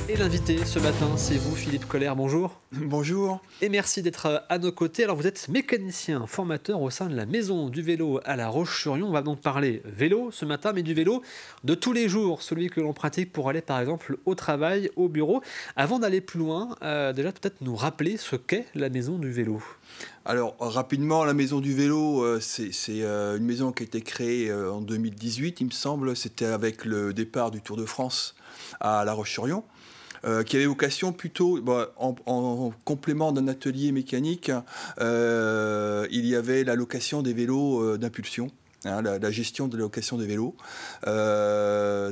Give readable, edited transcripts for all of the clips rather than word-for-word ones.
Et l'invité ce matin, c'est vous, Philippe Koller, bonjour. Bonjour. Et merci d'être à nos côtés. Alors vous êtes mécanicien, formateur au sein de la Maison du Vélo à La Roche-sur-Yon. On va donc parler vélo ce matin, mais du vélo de tous les jours, celui que l'on pratique pour aller par exemple au travail, au bureau. Avant d'aller plus loin, déjà peut-être nous rappeler ce qu'est la Maison du Vélo. Alors rapidement, la Maison du Vélo, c'est une maison qui a été créée en 2018, il me semble. C'était avec le départ du Tour de France à La Roche-sur-Yon. Qui avait vocation plutôt, en complément d'un atelier mécanique, il y avait la location des vélos d'impulsion. La gestion de la location des vélos.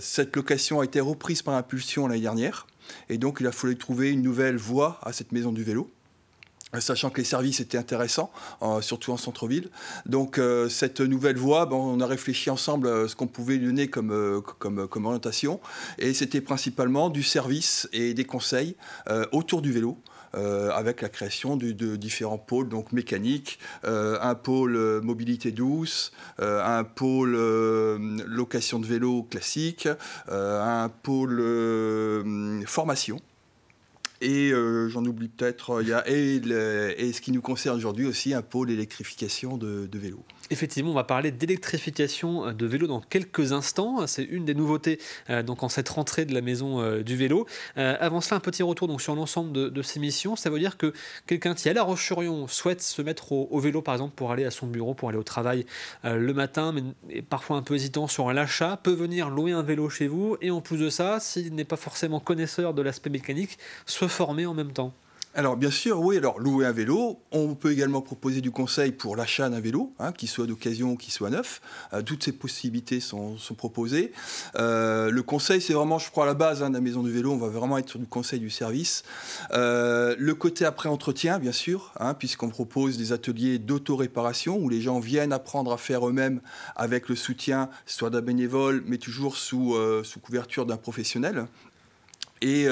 Cette location a été reprise par Impulsion l'année dernière. Et donc, il a fallu trouver une nouvelle voie à cette maison du vélo, sachant que les services étaient intéressants, surtout en centre-ville. Donc cette nouvelle voie, on a réfléchi ensemble à ce qu'on pouvait lui donner comme orientation. Et c'était principalement du service et des conseils autour du vélo. Avec la création de différents pôles, donc mécaniques, un pôle mobilité douce, un pôle location de vélo classique, un pôle formation. Et j'en oublie peut-être, il y a et ce qui nous concerne aujourd'hui aussi, un pôle électrification de vélo. Effectivement, on va parler d'électrification de vélo dans quelques instants. C'est une des nouveautés donc en cette rentrée de la Maison du Vélo. Avant cela, un petit retour donc, sur l'ensemble de ces missions. Ça veut dire que quelqu'un qui est à La Roche-sur-Yon souhaite se mettre au vélo, par exemple, pour aller à son bureau, pour aller au travail le matin, mais est parfois un peu hésitant sur l'achat, peut venir louer un vélo chez vous. Et en plus de ça, s'il n'est pas forcément connaisseur de l'aspect mécanique, se former en même temps. Alors bien sûr, oui, alors louer un vélo, on peut également proposer du conseil pour l'achat d'un vélo, qu'il soit d'occasion ou qu'il soit neuf. Toutes ces possibilités sont proposées. Le conseil, c'est vraiment, je crois, à la base de la Maison du Vélo, on va vraiment être sur du conseil du service. Le côté après-entretien, bien sûr, puisqu'on propose des ateliers d'auto-réparation où les gens viennent apprendre à faire eux-mêmes avec le soutien, soit d'un bénévole, mais toujours sous couverture d'un professionnel. Et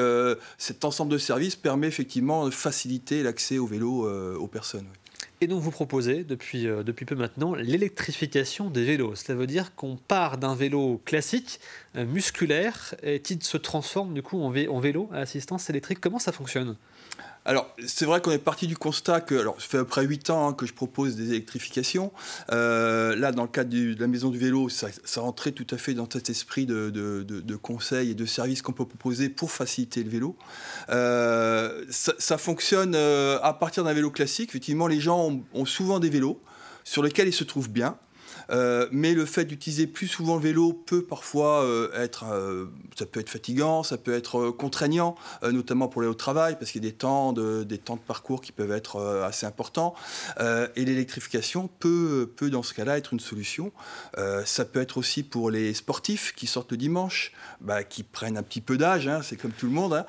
cet ensemble de services permet effectivement de faciliter l'accès au vélo aux personnes. Oui. Et donc vous proposez, depuis peu maintenant, l'électrification des vélos. Cela veut dire qu'on part d'un vélo classique, musculaire, et qui se transforme du coup en vélo à assistance électrique. Comment ça fonctionne ? Alors, c'est vrai qu'on est parti du constat que, alors, ça fait à peu près 8 ans que je propose des électrifications. Là, dans le cadre de la Maison du Vélo, ça rentrait tout à fait dans cet esprit de conseils et de services qu'on peut proposer pour faciliter le vélo. Ça fonctionne à partir d'un vélo classique. Effectivement, les gens ont souvent des vélos sur lesquels ils se trouvent bien. Mais le fait d'utiliser plus souvent le vélo peut parfois ça peut être fatigant, ça peut être contraignant, notamment pour aller au travail, parce qu'il y a des temps de parcours qui peuvent être assez importants. Et l'électrification peut dans ce cas-là être une solution. Ça peut être aussi pour les sportifs qui sortent le dimanche, qui prennent un petit peu d'âge, c'est comme tout le monde,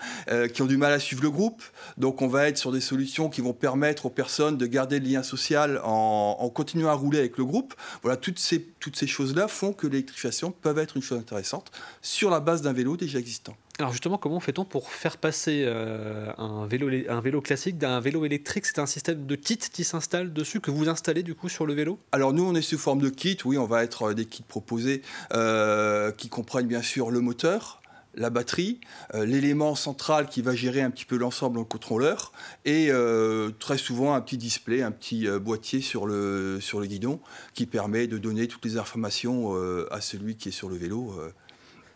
qui ont du mal à suivre le groupe. Donc on va être sur des solutions qui vont permettre aux personnes de garder le lien social en continuant à rouler avec le groupe. Voilà, toutes ces choses-là font que l'électrification peut être une chose intéressante sur la base d'un vélo déjà existant. Alors justement, comment fait-on pour faire passer un vélo classique d'un vélo électrique ? C'est un système de kit qui s'installe dessus, que vous installez du coup sur le vélo ? Alors nous, on est sous forme de kit. Oui, on va être des kits proposés qui comprennent bien sûr le moteur, la batterie, l'élément central qui va gérer un petit peu l'ensemble en contrôleur et très souvent un petit display, un petit boîtier sur le guidon qui permet de donner toutes les informations à celui qui est sur le vélo.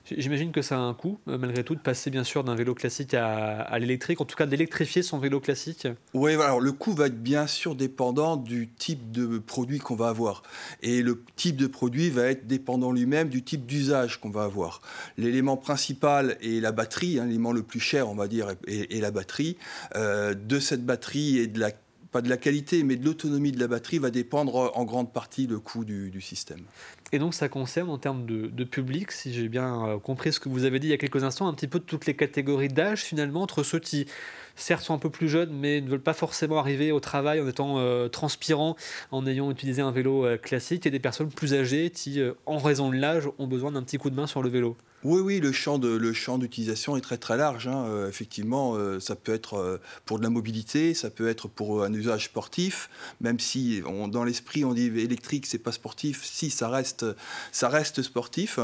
J'imagine que ça a un coût, malgré tout, de passer bien sûr d'un vélo classique à l'électrique, en tout cas d'électrifier son vélo classique. Oui, alors le coût va être bien sûr dépendant du type de produit qu'on va avoir. Et le type de produit va être dépendant lui-même du type d'usage qu'on va avoir. L'élément principal est la batterie, l'élément le plus cher, on va dire, est la batterie. De cette batterie et pas de la qualité, mais de l'autonomie de la batterie va dépendre en grande partie le coût du système. Et donc ça concerne en termes de public, si j'ai bien compris ce que vous avez dit il y a quelques instants, un petit peu de toutes les catégories d'âge finalement, entre ceux qui certes sont un peu plus jeunes mais ne veulent pas forcément arriver au travail en étant transpirants, en ayant utilisé un vélo classique, et des personnes plus âgées qui, en raison de l'âge, ont besoin d'un petit coup de main sur le vélo. Oui, le champ d'utilisation est très très large. Effectivement, ça peut être pour de la mobilité, ça peut être pour un usage sportif, même si dans l'esprit on dit électrique, c'est pas sportif. Si, ça reste ça reste sportif.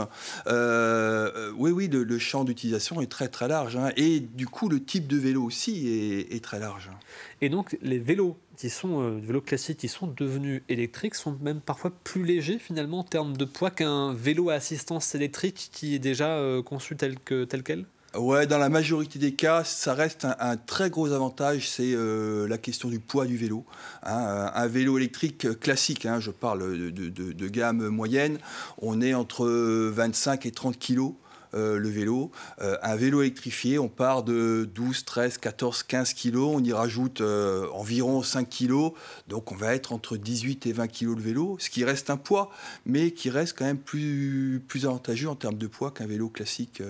Oui, le champ d'utilisation est très très large, hein, et du coup le type de vélo aussi est très large. Et donc les vélos qui sont vélos classiques, qui sont devenus électriques, sont même parfois plus légers finalement en termes de poids qu'un vélo à assistance électrique qui est déjà conçu tel quel. Ouais, dans la majorité des cas, ça reste un très gros avantage, c'est la question du poids du vélo, hein. Un vélo électrique classique, hein, je parle de gamme moyenne, on est entre 25 et 30 kilos. Le vélo. Un vélo électrifié, on part de 12, 13, 14, 15 kilos, on y rajoute environ 5 kilos, donc on va être entre 18 et 20 kilos de vélo, ce qui reste un poids, mais qui reste quand même plus avantageux en termes de poids qu'un vélo classique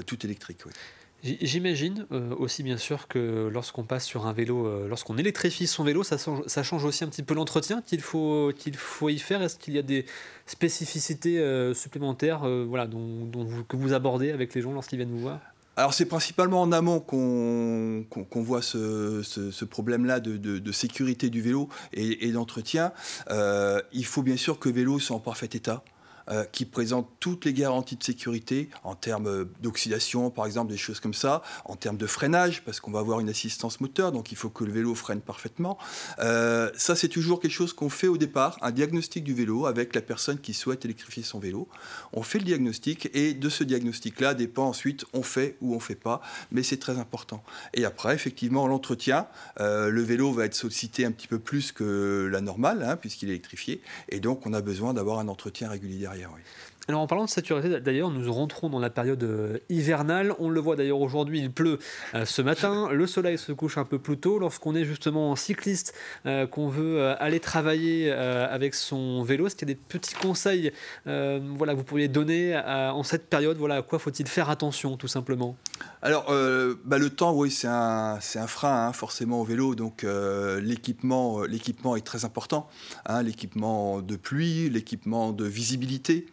tout électrique. Oui. J'imagine aussi bien sûr que lorsqu'on passe sur un vélo, lorsqu'on électrifie son vélo, ça change aussi un petit peu l'entretien qu'il faut y faire. Est-ce qu'il y a des spécificités supplémentaires voilà, que vous abordez avec les gens lorsqu'ils viennent vous voir? Alors c'est principalement en amont qu'on voit ce problème-là de sécurité du vélo et d'entretien. Il faut bien sûr que le vélo soit en parfait état, qui présente toutes les garanties de sécurité en termes d'oxydation, par exemple, des choses comme ça, en termes de freinage, parce qu'on va avoir une assistance moteur, donc il faut que le vélo freine parfaitement. Ça, c'est toujours quelque chose qu'on fait au départ, un diagnostic du vélo avec la personne qui souhaite électrifier son vélo. On fait le diagnostic et de ce diagnostic-là dépend ensuite on fait ou on fait pas, mais c'est très important. Et après, effectivement, l'entretien, le vélo va être sollicité un petit peu plus que la normale, hein, puisqu'il est électrifié, et donc on a besoin d'avoir un entretien régulier derrière. Oui. Alors en parlant de sécurité, d'ailleurs, nous rentrons dans la période hivernale. On le voit d'ailleurs aujourd'hui, il pleut ce matin. Le soleil se couche un peu plus tôt. Lorsqu'on est justement cycliste, qu'on veut aller travailler avec son vélo, est-ce qu'il y a des petits conseils voilà, que vous pourriez donner en cette période? Voilà, à quoi faut-il faire attention, tout simplement? Alors, le temps, oui, c'est un frein, hein, forcément, au vélo. Donc, l'équipement est très important, hein, l'équipement de pluie, l'équipement de visibilité.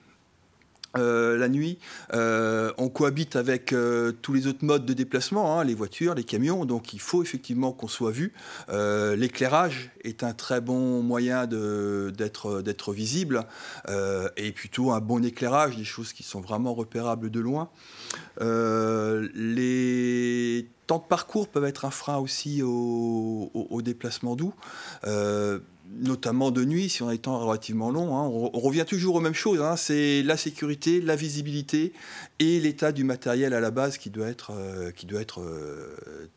La nuit, on cohabite avec tous les autres modes de déplacement, hein, les voitures, les camions, donc il faut effectivement qu'on soit vu. L'éclairage est un très bon moyen d'être visible, et plutôt un bon éclairage, des choses qui sont vraiment repérables de loin. Les temps de parcours peuvent être un frein aussi au déplacement doux. Notamment de nuit, si on a des temps relativement longs, hein, on revient toujours aux mêmes choses, hein, c'est la sécurité, la visibilité et l'état du matériel à la base qui doit être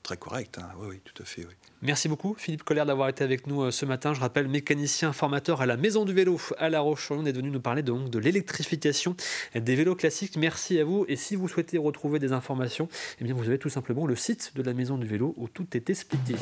très correct. Hein. Oui, tout à fait. Oui. Merci beaucoup Philippe Collère d'avoir été avec nous ce matin. Je rappelle, mécanicien formateur à la Maison du Vélo à La Roche-sur-Yon. On est venu nous parler donc de l'électrification des vélos classiques. Merci à vous. Et si vous souhaitez retrouver des informations, eh bien vous avez tout simplement le site de la Maison du Vélo où tout est expliqué.